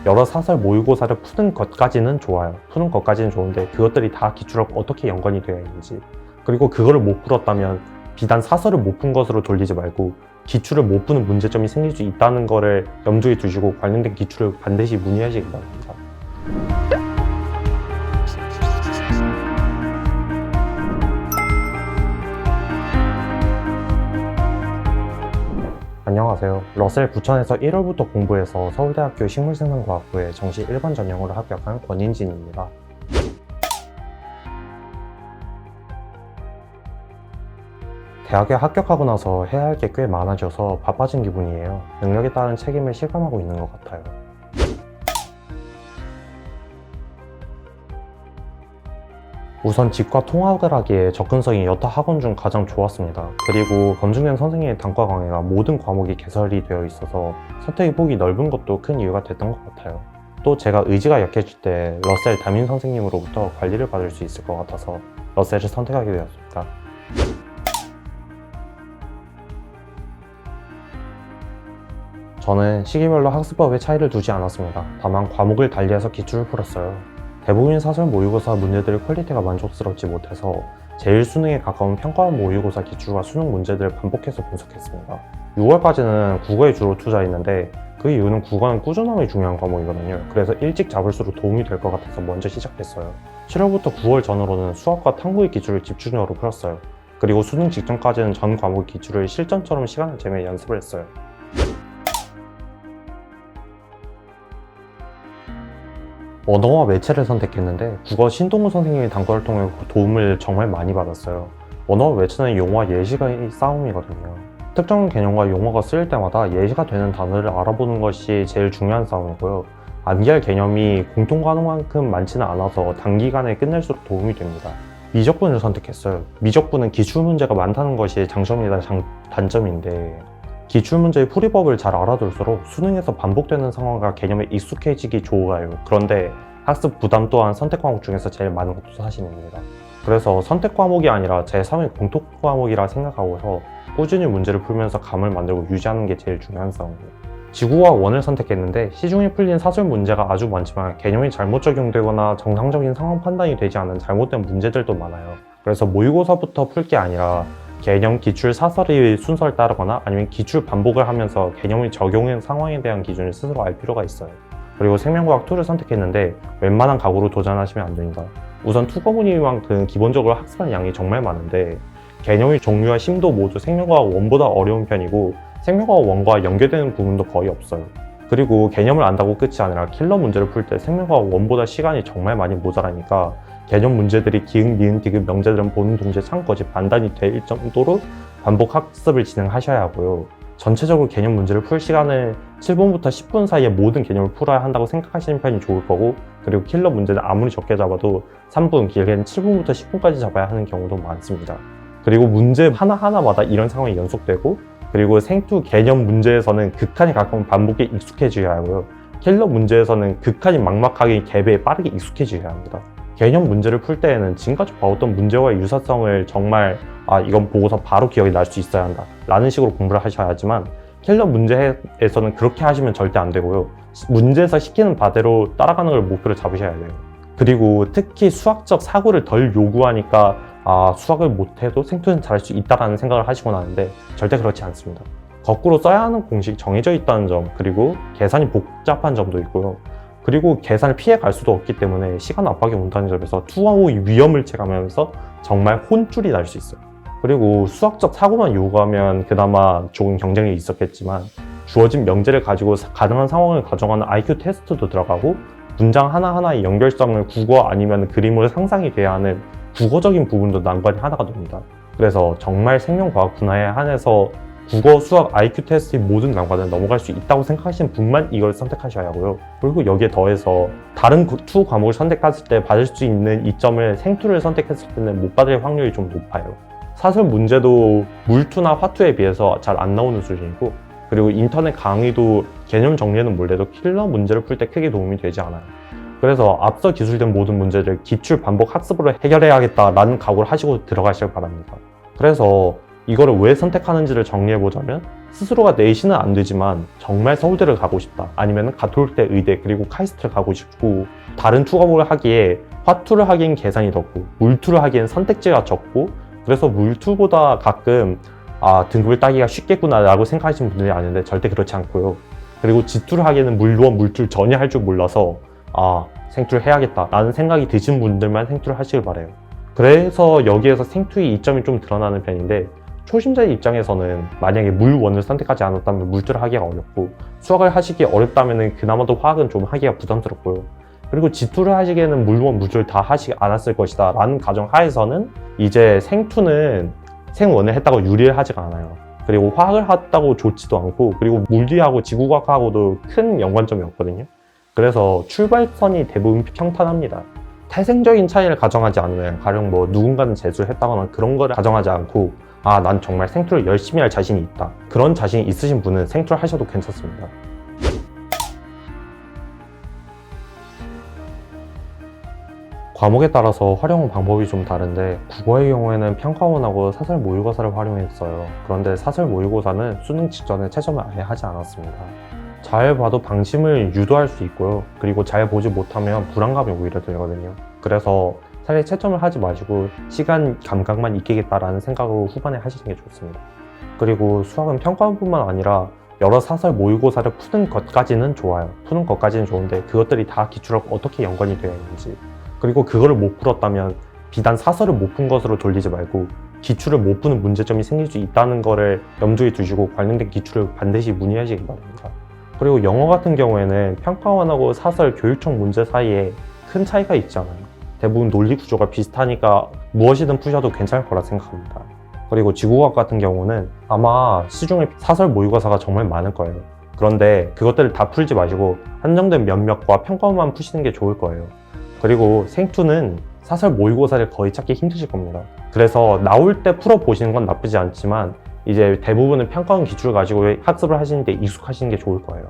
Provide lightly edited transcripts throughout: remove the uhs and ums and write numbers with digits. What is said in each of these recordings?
여러 사설 모의고사를 푸는 것까지는 좋아요. 푸는 것까지는 좋은데 그것들이 다 기출하고 어떻게 연관이 되어 있는지, 그리고 그거를 못 풀었다면 비단 사설을 못 푼 것으로 돌리지 말고 기출을 못 푸는 문제점이 생길 수 있다는 거를 염두에 두시고 관련된 기출을 반드시 문의하시기 바랍니다. 안녕하세요. 러셀 9000에서 1월부터 공부해서 서울대학교 식물생산과학부에 정시 일반 전형으로 합격한 권인진입니다. 대학에 합격하고 나서 해야 할 게 꽤 많아져서 바빠진 기분이에요. 능력에 따른 책임을 실감하고 있는 것 같아요. 우선 지과 통학을 하기에 접근성이 여타 학원 중 가장 좋았습니다. 그리고 검증된 선생님의 단과 강의가 모든 과목이 개설이 되어 있어서 선택의 폭이 넓은 것도 큰 이유가 됐던 것 같아요. 또 제가 의지가 약해질 때 러셀 담임 선생님으로부터 관리를 받을 수 있을 것 같아서 러셀을 선택하게 되었습니다. 저는 시기별로 학습법에 차이를 두지 않았습니다. 다만 과목을 달리해서 기출을 풀었어요. 대부분 사설 모의고사 문제들의 퀄리티가 만족스럽지 못해서 제일 수능에 가까운 평가원 모의고사 기출과 수능 문제들을 반복해서 분석했습니다. 6월까지는 국어에 주로 투자했는데 그 이유는 국어는 꾸준함이 중요한 과목이거든요. 그래서 일찍 잡을수록 도움이 될 것 같아서 먼저 시작했어요. 7월부터 9월 전후로는 수학과 탐구의 기출을 집중적으로 풀었어요. 그리고 수능 직전까지는 전 과목 기출을 실전처럼 시간을 재며 연습을 했어요. 언어와 매체를 선택했는데 국어 신동우 선생님의 단과를 통해 도움을 정말 많이 받았어요. 언어와 매체는 용어와 예시의 싸움이거든요. 특정 개념과 용어가 쓰일 때마다 예시가 되는 단어를 알아보는 것이 제일 중요한 싸움이고요. 암기할 개념이 공통 과목만큼 많지는 않아서 단기간에 끝낼수록 도움이 됩니다. 미적분을 선택했어요. 미적분은 기출문제가 많다는 것이 장점이다 단점인데 기출문제의 풀이법을 잘 알아둘수록 수능에서 반복되는 상황과 개념에 익숙해지기 좋아요. 그런데 학습 부담 또한 선택 과목 중에서 제일 많은 것도 사실입니다. 그래서 선택 과목이 아니라 제3의 공통 과목이라 생각하고서 꾸준히 문제를 풀면서 감을 만들고 유지하는 게 제일 중요한 싸움이에요. 지구와 원을 선택했는데 시중에 풀린 사설 문제가 아주 많지만 개념이 잘못 적용되거나 정상적인 상황 판단이 되지 않은 잘못된 문제들도 많아요. 그래서 모의고사부터 풀 게 아니라 개념, 기출, 사설의 순서를 따르거나 아니면 기출 반복을 하면서 개념의 적용 상황에 대한 기준을 스스로 알 필요가 있어요. 그리고 생명과학 2를 선택했는데 웬만한 각오로 도전하시면 안 됩니다. 우선 투과문이만큼 기본적으로 학습하는 양이 정말 많은데 개념의 종류와 심도 모두 생명과학 1보다 어려운 편이고 생명과학 1과 연계되는 부분도 거의 없어요. 그리고 개념을 안다고 끝이 아니라 킬러 문제를 풀 때 생명과학 1보다 시간이 정말 많이 모자라니까 개념 문제들이 기흥, 니은, 디귿 명제들은 보는 동시에 창거지 반단이 될 정도로 반복 학습을 진행하셔야 하고요. 전체적으로 개념 문제를 풀 시간을 7분부터 10분 사이에 모든 개념을 풀어야 한다고 생각하시는 편이 좋을 거고, 그리고 킬러 문제는 아무리 적게 잡아도 3분, 길게는 7분부터 10분까지 잡아야 하는 경우도 많습니다. 그리고 문제 하나하나마다 이런 상황이 연속되고, 그리고 생투 개념 문제에서는 극한에 가까운 반복에 익숙해져야 하고요. 킬러 문제에서는 극한이 막막하게 갭에 빠르게 익숙해져야 합니다. 개념 문제를 풀 때에는 지금까지 봐왔던 문제와의 유사성을 정말 이건 보고서 바로 기억이 날 수 있어야 한다 라는 식으로 공부를 하셔야 하지만 킬러 문제에서는 그렇게 하시면 절대 안 되고요. 문제에서 시키는 바대로 따라가는 걸 목표로 잡으셔야 돼요. 그리고 특히 수학적 사고를 덜 요구하니까 수학을 못해도 생투는 잘할 수 있다라는 생각을 하시곤 하는데 절대 그렇지 않습니다. 거꾸로 써야 하는 공식이 정해져 있다는 점, 그리고 계산이 복잡한 점도 있고요. 그리고 계산을 피해 갈 수도 없기 때문에 시간 압박이 온다는 점에서 투하의 위험을 체감하면서 정말 혼쭐이 날 수 있어요. 그리고 수학적 사고만 요구하면 그나마 좋은 경쟁력이 있었겠지만 주어진 명제를 가지고 가능한 상황을 가정하는 IQ 테스트도 들어가고 문장 하나하나의 연결성을 국어 아니면 그림으로 상상이 돼야 하는 국어적인 부분도 난관이 하나가 됩니다. 그래서 정말 생명과학 분야에 한해서 국어, 수학, IQ 테스트의 모든 난관을 넘어갈 수 있다고 생각하시는 분만 이걸 선택하셔야 하고요. 그리고 여기에 더해서 다른 투 과목을 선택했을 때 받을 수 있는 이점을 생투를 선택했을 때는 못 받을 확률이 좀 높아요. 사설 문제도 물투나 화투에 비해서 잘 안 나오는 수준이고, 그리고 인터넷 강의도 개념 정리는 몰라도 킬러 문제를 풀 때 크게 도움이 되지 않아요. 그래서 앞서 기술된 모든 문제를 기출 반복 학습으로 해결해야겠다라는 각오를 하시고 들어가시길 바랍니다. 그래서 이거를 왜 선택하는지를 정리해보자면 스스로가 내신은 안 되지만 정말 서울대를 가고 싶다, 아니면 가톨대 의대 그리고 카이스트를 가고 싶고, 다른 투과를 하기에 화투를 하기엔 계산이 적고 물투를 하기엔 선택지가 적고, 그래서 물투보다 가끔 등급을 따기가 쉽겠구나 라고 생각하시는 분들이 아는데 절대 그렇지 않고요. 그리고 지투를 하기에는 물론 물투를 전혀 할 줄 몰라서 생투를 해야겠다 라는 생각이 드신 분들만 생투를 하시길 바래요. 그래서 여기에서 생투의 이점이 좀 드러나는 편인데, 초심자의 입장에서는 만약에 물1을 선택하지 않았다면 물투를 하기가 어렵고, 수학을 하시기 어렵다면 그나마도 화학은 좀 하기가 부담스럽고요. 그리고 지투를 하시기에는 물1, 물2를 다 하시지 않았을 것이다 라는 가정 하에서는 이제 생투는 생1을 했다고 유리를 하지가 않아요. 그리고 화학을 했다고 좋지도 않고, 그리고 물리하고 지구과학하고도 큰 연관점이 없거든요. 그래서 출발선이 대부분 평탄합니다. 태생적인 차이를 가정하지 않으면, 가령 누군가는 재수를 했다거나 그런 거를 가정하지 않고 난 정말 생투를 열심히 할 자신이 있다, 그런 자신이 있으신 분은 생투를 하셔도 괜찮습니다. 과목에 따라서 활용 방법이 좀 다른데, 국어의 경우에는 평가원하고 사설 모의고사를 활용했어요. 그런데 사설 모의고사는 수능 직전에 채점을 아예 하지 않았습니다. 잘 봐도 방심을 유도할 수 있고요. 그리고 잘 보지 못하면 불안감이 오히려 들거든요. 그래서 차라리 채점을 하지 마시고 시간 감각만 익히겠다라는 생각으로 후반에 하시는 게 좋습니다. 그리고 수학은 평가원뿐만 아니라 여러 사설 모의고사를 푸는 것까지는 좋아요. 푸는 것까지는 좋은데 그것들이 다 기출하고 어떻게 연관이 되어 있는지, 그리고 그거를 못 풀었다면 비단 사설을 못 푼 것으로 돌리지 말고 기출을 못 푸는 문제점이 생길 수 있다는 거를 염두에 두시고 관련된 기출을 반드시 문의하시기 바랍니다. 그리고 영어 같은 경우에는 평가원하고 사설 교육청 문제 사이에 큰 차이가 있지 않아요. 대부분 논리 구조가 비슷하니까 무엇이든 푸셔도 괜찮을 거라 생각합니다. 그리고 지구과학 같은 경우는 아마 시중에 사설 모의고사가 정말 많을 거예요. 그런데 그것들을 다 풀지 마시고 한정된 몇몇과 평가원만 푸시는 게 좋을 거예요. 그리고 생투는 사설 모의고사를 거의 찾기 힘드실 겁니다. 그래서 나올 때 풀어보시는 건 나쁘지 않지만 이제 대부분은 평가원 기출을 가지고 학습을 하시는데 익숙하시는 게 좋을 거예요.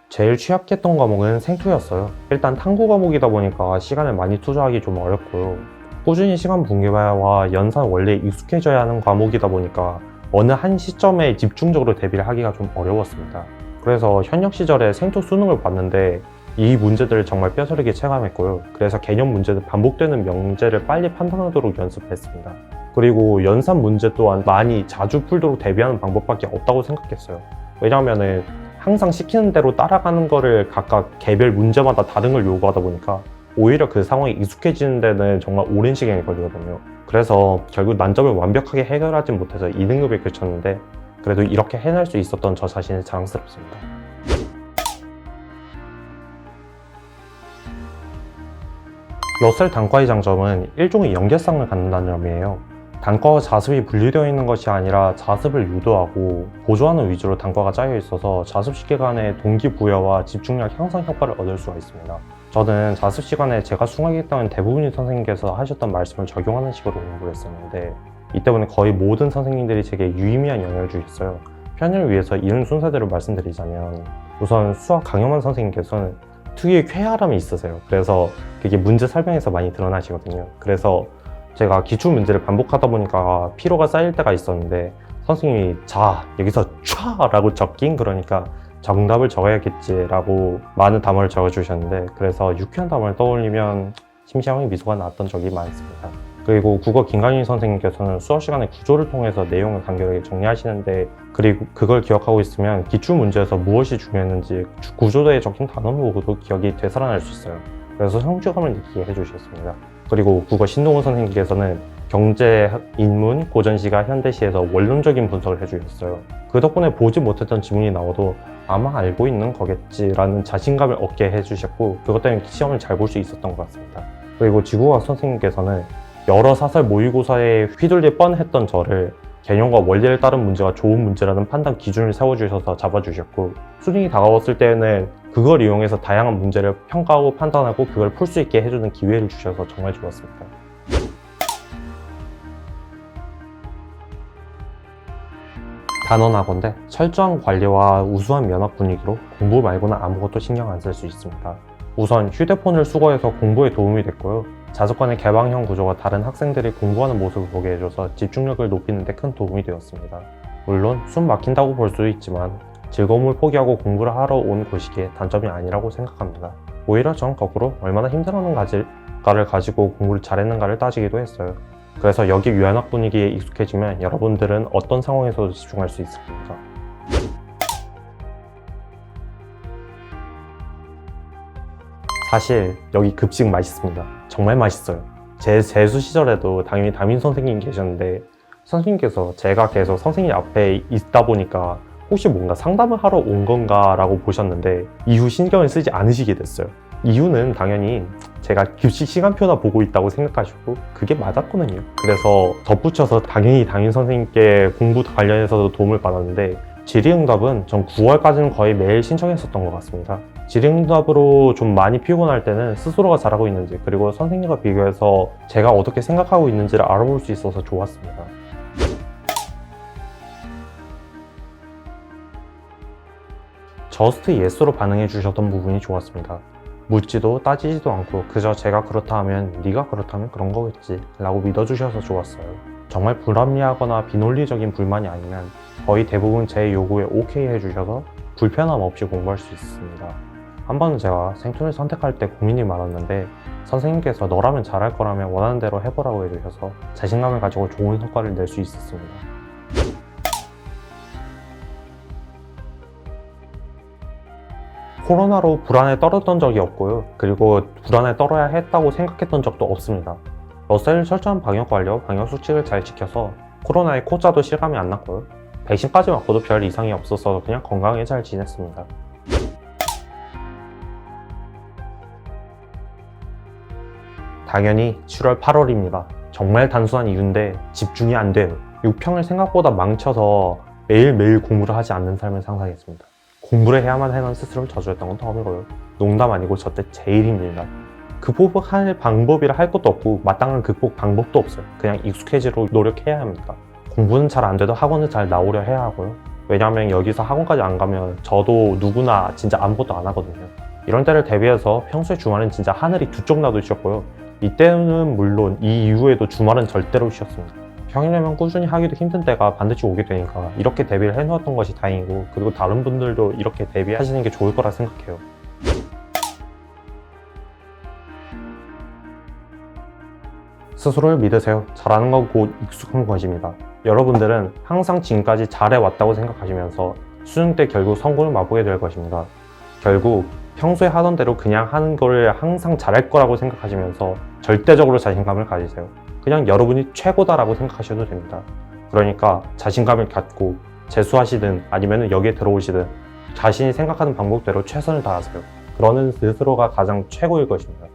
제일 취약했던 과목은 생투였어요. 일단 탐구 과목이다 보니까 시간을 많이 투자하기 좀 어렵고요. 꾸준히 시간 분배와 연산 원리에 익숙해져야 하는 과목이다 보니까 어느 한 시점에 집중적으로 대비를 하기가 좀 어려웠습니다. 그래서 현역 시절에 생투 수능을 봤는데 이 문제들을 정말 뼈저리게 체감했고요. 그래서 개념 문제들 반복되는 명제를 빨리 판단하도록 연습했습니다. 그리고 연산 문제 또한 많이 자주 풀도록 대비하는 방법밖에 없다고 생각했어요. 왜냐하면 항상 시키는 대로 따라가는 거를 각각 개별 문제마다 다른 걸 요구하다 보니까 오히려 그 상황에 익숙해지는 데는 정말 오랜 시간이 걸리거든요. 그래서 결국 난점을 완벽하게 해결하지 못해서 2등급에 그쳤는데 그래도 이렇게 해낼 수 있었던 저 자신이 자랑스럽습니다. 러셀 단과의 장점은 일종의 연계성을 갖는다는 점이에요. 단과와 자습이 분리되어 있는 것이 아니라 자습을 유도하고 보조하는 위주로 단과가 짜여 있어서 자습 시간에 동기부여와 집중력 향상 효과를 얻을 수가 있습니다. 저는 자습 시간에 제가 수강했던 대부분의 선생님께서 하셨던 말씀을 적용하는 식으로 공부를 했었는데 이 때문에 거의 모든 선생님들이 제게 유의미한 영향을 주셨어요. 편의를 위해서 이런 순서대로 말씀드리자면, 우선 수학 강영만 선생님께서는 특유의 쾌활함이 있으세요. 그래서 그게 문제 설명에서 많이 드러나시거든요. 그래서 제가 기출 문제를 반복하다 보니까 피로가 쌓일 때가 있었는데 선생님이 자 여기서 촤 라고 적긴, 그러니까 정답을 적어야겠지 라고 많은 단어를 적어주셨는데, 그래서 유쾌한 단어를 떠올리면 심시하게 미소가 나왔던 적이 많습니다. 그리고 국어 김강인 선생님께서는 수업 시간에 구조를 통해서 내용을 간결하게 정리하시는데, 그리고 그걸 기억하고 있으면 기출 문제에서 무엇이 중요했는지 구조도에 적힌 단어만 보고도 기억이 되살아날 수 있어요. 그래서 성취감을 느끼게 해주셨습니다. 그리고 국어 신동훈 선생님께서는 경제, 인문, 고전시가, 현대시에서 원론적인 분석을 해주셨어요. 그 덕분에 보지 못했던 지문이 나와도 아마 알고 있는 거겠지라는 자신감을 얻게 해주셨고, 그것 때문에 시험을 잘 볼 수 있었던 것 같습니다. 그리고 지구과학 선생님께서는 여러 사설 모의고사에 휘둘릴 뻔했던 저를 개념과 원리를 따른 문제가 좋은 문제라는 판단 기준을 세워주셔서 잡아주셨고, 수능이 다가왔을 때는 그걸 이용해서 다양한 문제를 평가하고 판단하고 그걸 풀 수 있게 해주는 기회를 주셔서 정말 좋았습니다. 단언하건대 철저한 관리와 우수한 면학 분위기로 공부 말고는 아무것도 신경 안 쓸 수 있습니다. 우선 휴대폰을 수거해서 공부에 도움이 됐고요. 자습관의 개방형 구조가 다른 학생들이 공부하는 모습을 보게 해줘서 집중력을 높이는 데 큰 도움이 되었습니다. 물론 숨 막힌다고 볼 수도 있지만 즐거움을 포기하고 공부를 하러 온 곳이기에 단점이 아니라고 생각합니다. 오히려 전 거꾸로 얼마나 힘들어하는 가를 가지고 공부를 잘했는가를 따지기도 했어요. 그래서 여기 유연학 분위기에 익숙해지면 여러분들은 어떤 상황에서도 집중할 수 있을 겁니다. 사실 여기 급식 맛있습니다. 정말 맛있어요. 제 재수 시절에도 당연히 담임 선생님이 계셨는데 선생님께서 제가 계속 선생님 앞에 있다 보니까 혹시 뭔가 상담을 하러 온 건가 라고 보셨는데 이후 신경을 쓰지 않으시게 됐어요. 이유는 당연히 제가 급식 시간표나 보고 있다고 생각하시고 그게 맞았거든요. 그래서 덧붙여서 당연히 담임 선생님께 공부 관련해서도 도움을 받았는데 질의응답은 전 9월까지는 거의 매일 신청했었던 것 같습니다. 질의응답으로 좀 많이 피곤할 때는 스스로가 잘하고 있는지 그리고 선생님과 비교해서 제가 어떻게 생각하고 있는지를 알아볼 수 있어서 좋았습니다. 저스트 예스로 반응해 주셨던 부분이 좋았습니다. 묻지도 따지지도 않고 그저 제가 그렇다 하면 네가 그렇다면 그런 거겠지 라고 믿어주셔서 좋았어요. 정말 불합리하거나 비논리적인 불만이 아니면 거의 대부분 제 요구에 오케이 해주셔서 불편함 없이 공부할 수 있습니다. 한 번은 제가 생투를 선택할 때 고민이 많았는데 선생님께서 너라면 잘할 거라면 원하는 대로 해보라고 해주셔서 자신감을 가지고 좋은 성과를 낼 수 있었습니다. 코로나로 불안에 떨었던 적이 없고요. 그리고 불안에 떨어야 했다고 생각했던 적도 없습니다. 러셀 철저한 방역관리와 방역수칙을 잘 지켜서 코로나에 코자도 실감이 안 났고요. 백신까지 맞고도 별 이상이 없어서 그냥 건강하게 잘 지냈습니다. 당연히 7월 8월입니다. 정말 단순한 이유인데 집중이 안 돼요. 6평을 생각보다 망쳐서 매일매일 공부를 하지 않는 삶을 상상했습니다. 공부를 해야만 하는 스스로를 저주했던 건 처음이고요. 농담 아니고 저 때 제일 힘듭니다. 극복할 방법이라 할 것도 없고 마땅한 극복 방법도 없어요. 그냥 익숙해지도록 노력해야 합니다. 공부는 잘 안 돼도 학원을 잘 나오려 해야 하고요. 왜냐하면 여기서 학원까지 안 가면 저도 누구나 진짜 아무것도 안 하거든요. 이런 때를 대비해서 평소에 주말은 진짜 하늘이 두 쪽 나도 쉬었고요. 이때는 물론 이 이후에도 주말은 절대로 쉬었습니다. 평일에만 꾸준히 하기도 힘든 때가 반드시 오게 되니까 이렇게 대비를 해놓았던 것이 다행이고 그리고 다른 분들도 이렇게 대비하시는 게 좋을 거라 생각해요. 스스로를 믿으세요. 잘하는 건 곧 익숙한 것입니다. 여러분들은 항상 지금까지 잘해왔다고 생각하시면서 수능 때 결국 성공을 맛보게 될 것입니다. 결국 평소에 하던 대로 그냥 하는 거를 항상 잘할 거라고 생각하시면서 절대적으로 자신감을 가지세요. 그냥 여러분이 최고다라고 생각하셔도 됩니다. 그러니까 자신감을 갖고 재수하시든 아니면 여기에 들어오시든 자신이 생각하는 방법대로 최선을 다하세요. 그러는 스스로가 가장 최고일 것입니다.